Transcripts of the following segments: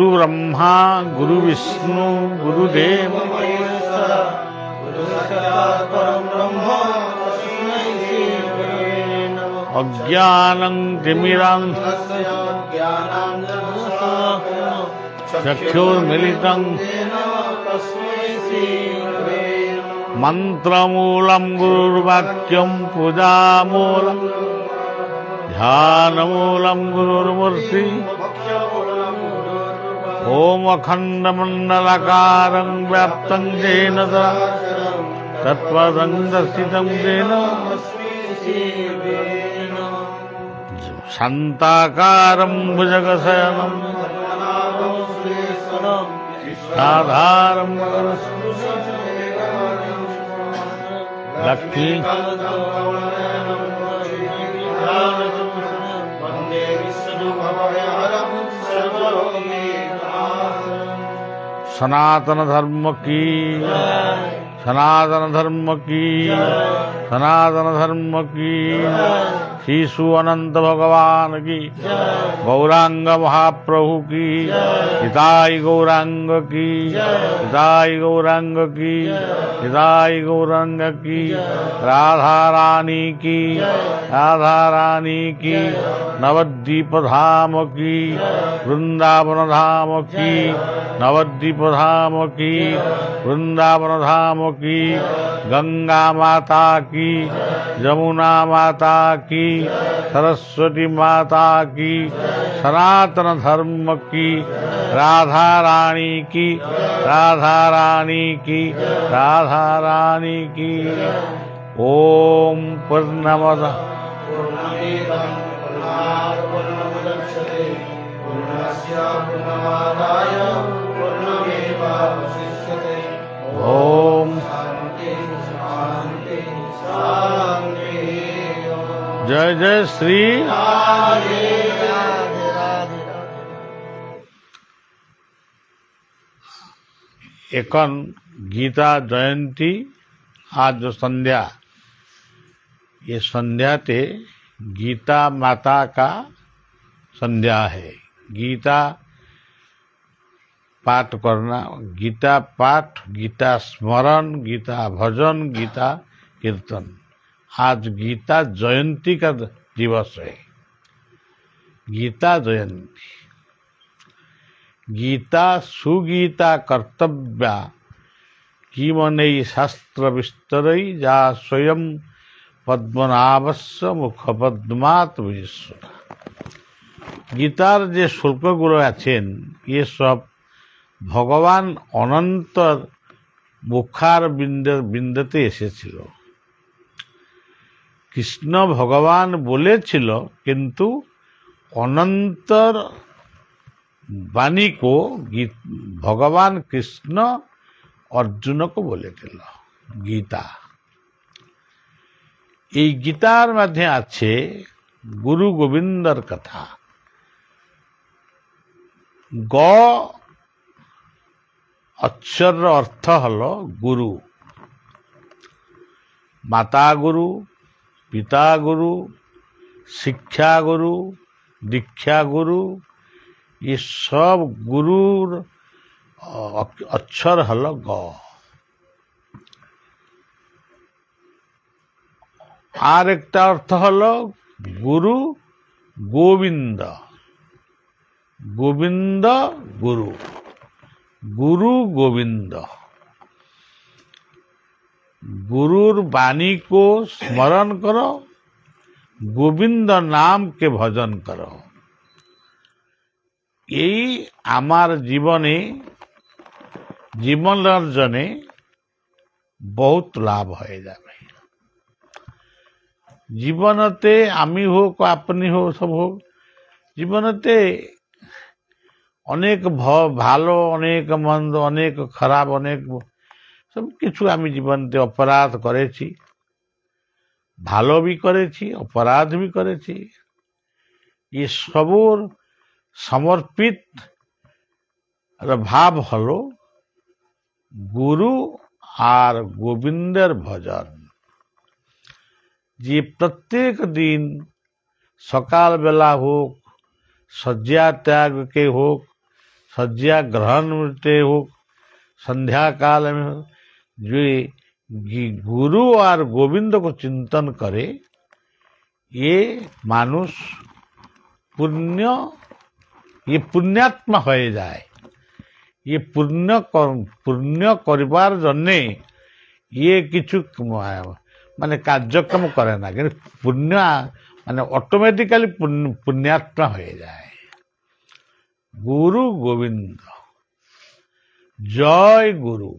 गुरु ब्रह्मा गुरु विष्णु गुरुदेव अज्ञानं तिमिरान्धस्य चक्षुर्मिलितं मंत्रमूलं गुरुर्वाक्यं पूजामूलं ध्यानमूलं गुरुर्मूर्ति ओम अखंडमंडलाकारं व्याप्तं येन तत्पदं दर्शितं येन शान्ताकारं भुजगशयनं साधारं लक्ष्मी सनातन धर्म की सनातन धर्म की सनातन धर्म की शिशु अनंत भगवान की गौरांग महाप्रभु की हिताई गौरांग की हिताई गौरांग की हिताई गौरांग की राधा रानी की राधा रानी की नवद्वीप धाम की वृंदावन धाम की नवद्वीप धाम की वृंदावन धाम की गंगा माता की यमुना माता की सरस्वती माता की सनातन धर्म की राधा रानी की राधा रानी की राधा रानी की ओम पूर्णमदः ओम जय जय श्री एकन गीता जयंती आज जो संध्या ये संध्या ते गीता माता का संध्या है। गीता पाठ करना, गीता पाठ, गीता स्मरण, गीता भजन, गीता कीर्तन। आज गीता जयंती का दिवस है। गीता जयंती गीता सुगीता कर्तव्या की मने शास्त्र विस्तरई जा स्वयं पद्मनाभस्य मुखपद्मात् विश्व। गीतार जे श्लोकगुलो आছেন ये सब भगवान अनंतर मुखार बिंदते एसेছিল। कृष्ण भगवान बोलेছিল किंतु अनंतर वाणी को भगवान कृष्ण अर्जुन को बोलेছিল गीता। এই গীতার মধ্যে আছে गुरु गोविंदर कथा। ग अक्षर अर्थ हलो गुरु। माता गुरु, पिता गुरु, शिक्षा गुरु, दीक्षा गुरु, ये सब गुरुर अक्षर हलो ग। आर एक अर्थ हलो गुरु गोविंद। गोविंद गुरु, गुरु गोविंद। गुरुर वाणी को स्मरण करो, गोविंद नाम के भजन करो। यही आमार जीवने जीवन अर्जने बहुत लाभ हो जाए। जीवनते आमी होक आपनी हो सब होक जीवनते अनेक भालो अनेक मंद अनेक खराब अनेक सब किछु आमी जीवनते अपराध करेছি, भालो भी करेছি, अपराध भी करेছি। ये सबुर समर्पित भाव हलो गुरु और गोविंदर भजन। जे प्रत्येक दिन सकाल बेला होक, शज्या त्याग के होक, शज्या ग्रहण में हो, संध्या काल में हो, जो गुरु और गोविंद को चिंतन करे, ये मानुष पुण्य, ये पुण्यात्मा हो जाए। ये पुण्य करिवार जन्ने ये किछु माने कार्यक्रम करे ना, कि पुण्य माने ऑटोमेटिकली पुण्यात्मा हो जाए। गुरु गोविंद, जय गुरु,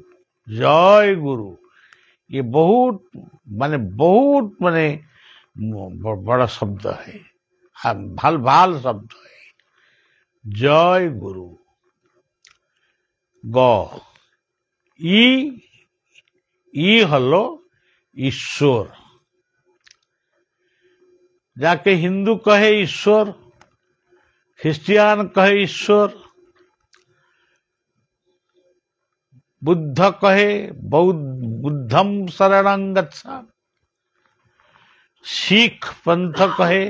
जय गुरु, ये बहुत माने बड़ा शब्द है, भाल भाल शब्द है। जय गुरु। ग ই হলো ईश्वर। जाके हिंदू कहे ईश्वर, ख्रिस्टियन कहे ईश्वर, बुद्ध कहे बुद्धम शरणं गच्छामि, सिख पंथ कहे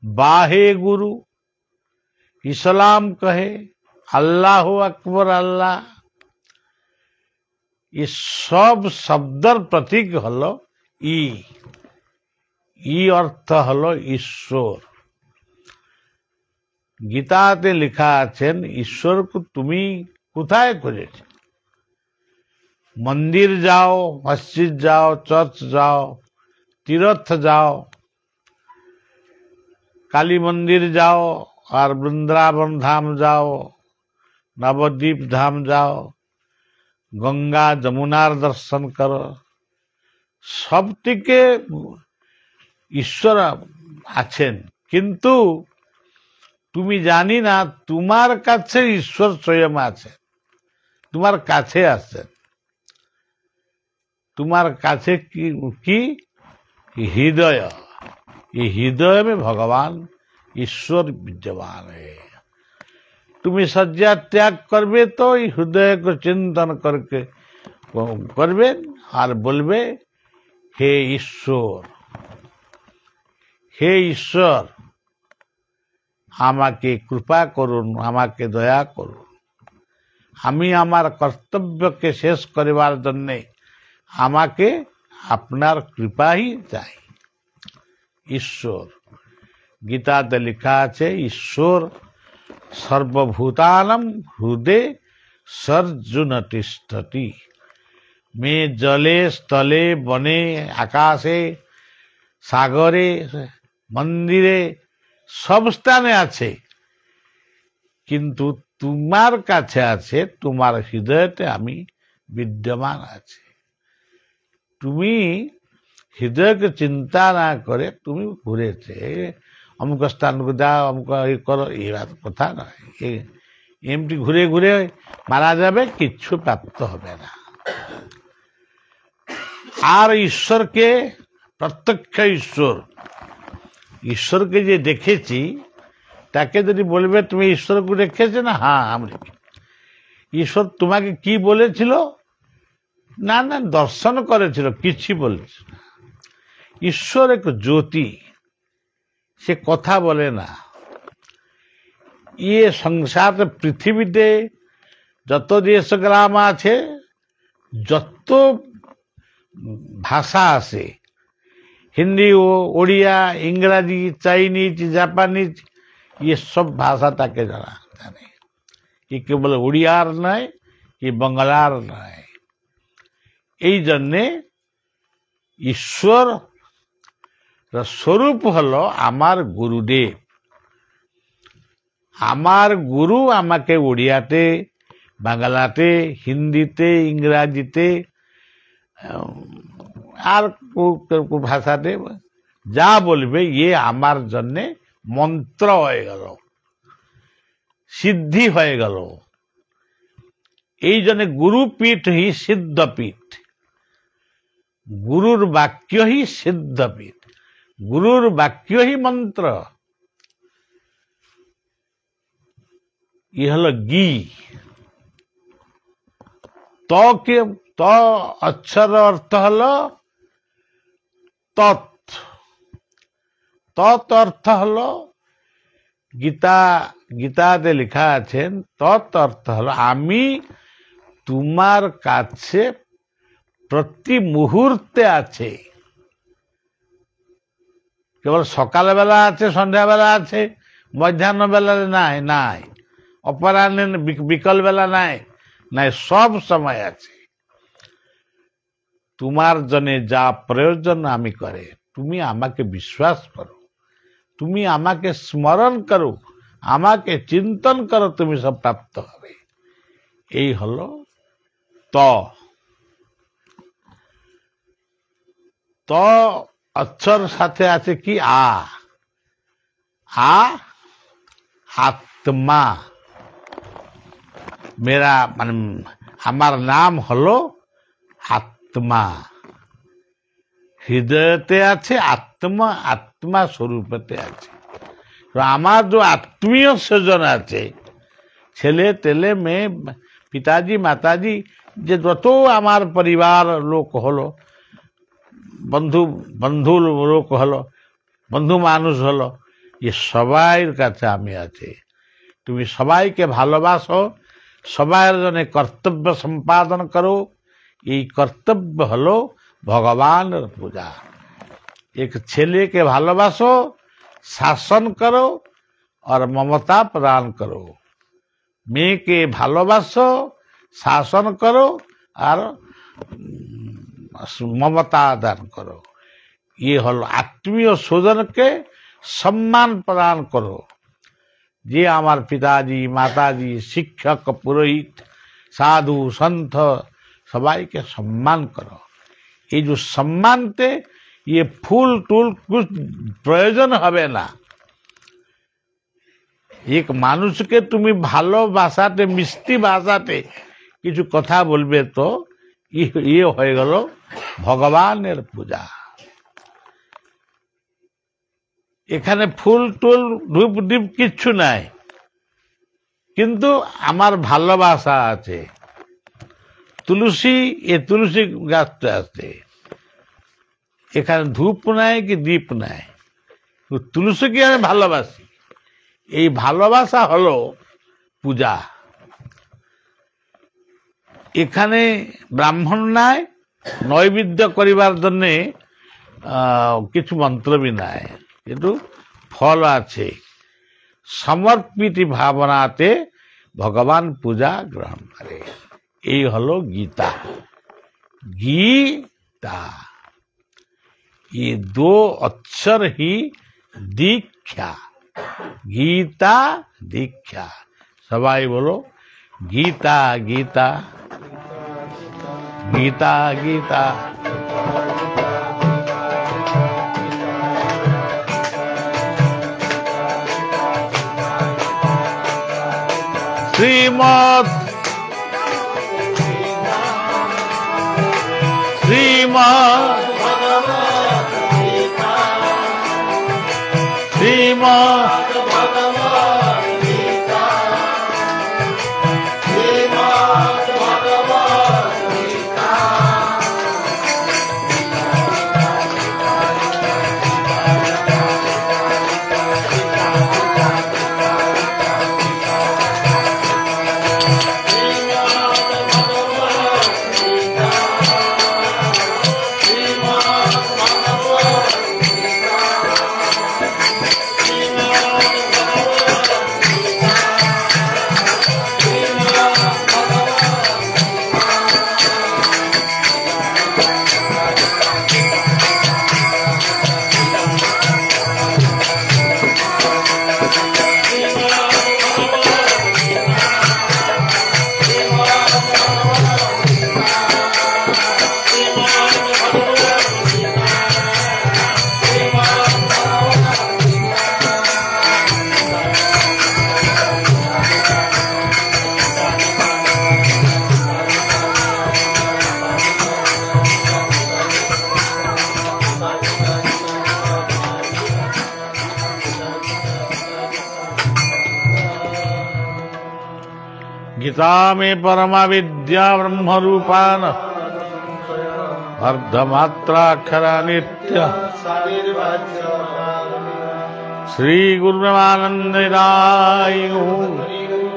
बाहे गुरु, इस्लाम कहे अल्लाह अकबर अल्लाह। ये सब शब्दर प्रतीक हलो ই अर्थ हलो ईश्वर। गीताते लिखा आছেন ईश्वर को तुमी कोथाय खोजेছ? मंदिर जाओ, मस्जिद जाओ, चर्च जाओ, तीर्थ जाओ, काली मंदिर जाओ और वृंदावन धाम जाओ, नवद्वीप धाम जाओ, गंगा जमुनार दर्शन करो, सब टिके ईश्वर आছেন, किंतु तुमी जानी ना तुम्हार काछे ईश्वर स्वयं आছেন, तुम्हार काछे आছেন। तुम्हार काछे की हृदय, ये हृदय में भगवान ईश्वर विद्यमान है। तुम्हें सज्जा त्याग करबे तो हृदय को चिंतन करके करबे और बोलबे हे ईश्वर, हे ईश्वर आमाके कृपा करुन, आमाके दया करुन, आमी आमार कर्तव्य के शेष करिवार जन्ने आमाके आपनार कृपा ही चाই। ईश्वर गीताते लिखा আছে ईश्वर सर्वभूतानां हृदय सर्जुन तिष्ठति। में जले स्थले बने आकाशे सागरे मंदिरे सब स्थाने आछे, किंतु तुम्हार काछे आछे, तुम्हार हृदयते आमी विद्यमान आछे। तुमी हृदय के चिंता ना करे तुमी घुरेছে अमुक स्थान को जाओ, अमुक ये करो, ये बात कथा ना। एमती घुरे घुरे मारा जाबे, किच्छु प्राप्त होबे ना। আর ঈশ্বরকে প্রত্যক্ষ ঈশ্বরকে যে দেখেছি তাকে যদি বলবে তুমি ঈশ্বরকে দেখেছো না, হ্যাঁ আমি ঈশ্বর তোমাকে কি বলেছিল? না না দর্শন করেছিল, কিছু বলেছিল। ঈশ্বর এক জ্যোতি, সে কথা বলে না। ये संसार पृथ्वीते যত দেশ গ্রাম আছে, যত भाषा आसे, हिंदी ओडिया इंग्राजी चाइनीज जापानीज ये सब भाषा ताके जाना जाने। ये केवल ओडियार नय, ये बंगलार नय। এই জন্যে ঈশ্বর स्वरूप हलो आमार गुरुदेव। आमार गुरु आमाके ओडियाते, बांगलाते, हिंदीते, इंग्राजीते আর ভাষাতে যা বলবে ये আমার জন্যে মন্ত্র হয়ে গেল, সিদ্ধি হয়ে গেল। এই জন্য গুরুপীঠ হি সিদ্ধপীঠ, গুরুর বাক্য হি সিদ্ধপীঠ, গুরুর বাক্য হি মন্ত্র। ই হলো গি। तो अक्षर अर्थ हलो तत्, तत् अर्थ हलो गीता গীতাতে লেখা আছেন তৎ অর্থ হলো আমি তোমার কাছে প্রতি মুহূর্তে আছে। কেবল সকালবেলা আছে, সন্ধ্যাবেলা আছে, মধ্যাহ্ন বেলা নাই, নাই অপরাহ্নে, বিকল বেলা নাই, নাই, সব সময় আছে। তোমার জন্য যা প্রয়োজন আমি করে, তুমি আমাকে বিশ্বাস করো, তুমি আমাকে স্মরণ করো, আমাকে চিন্তন করো, তুমি সব প্রাপ্ত হবে। এই হলো ত। ত অক্ষর সাথে আছে কি আ। আত্মা। মেরা মানে আমার নাম হলো আত্মা। হৃদয়তে আছে আত্মা, আত্মা স্বরূপতে আছে। তো আমার যে আত্মীয় স্বজন আছে, ছেলে তেলে মেয়ে, পিতাজি মাতাজি, যে যত আমার পরিবার লোক হলো, বন্ধু লোক হলো, বন্ধু মানুষ হলো, এ সবাইয়ের কাছে আমি আছি। তুমি সবাইকে ভালোবাসো, সবার জন্য কর্তব্য সম্পাদন করো। এই কর্তব্য হলো ভগবানের পূজা। এক ছেলেকে ভালোবাসো, শাসন করো আর মমতা প্রদান করো। মেয়েকে ভালোবাসো, শাসন করো আর মমতা দান করো। ये হলো আত্মীয় স্বজনকে সম্মান প্রদান করো। যে আমার পিতাজি মাতাজি, শিক্ষক, পুরোহিত, সাধু সন্থ, সবাইকে সম্মান করো। এই যে সম্মানতে ये ফুল টুল कुछ প্রয়োজন হবে না। এক মানুষকে তুমি ভালোবাসাতে, মিষ্টি ভাষাতে কিছু কথা বলবে তো ইয়ে হয়ে গেল ভগবানের পূজা। এখানে ফুল টুল ধূপ দ্বীপ কিচ্ছু নাই, কিন্তু আমার ভালোবাসা আছে। তুলসী, এ তুলসী গাছটা আছে, এখানে ধূপ নাই কি দীপ নাই, তুলসীকে আমি ভালোবাসি। এই ভালোবাসা হলো পূজা। এখানে ব্রাহ্মণ নাই, নৈবেদ্য করিবার জন্য কিছু মন্ত্রবি নাই, কিন্তু ফল আছে। সমর্পিত ভাবনাতে ভগবান পূজা গ্রহণ করে। এই হলো গীতা। गीता, ये दो अक्षर ही दीक्षा। गीता दीक्षा। सबाई बोलो गीता गीता गीता गीता। श्रीमद् श्रीमद् श्रीमद् गीता में परमा विद्या ब्रह्म रूपान अर्धमात्राक्षरा नित्य श्री गुरु ब्रह्मानंद राय।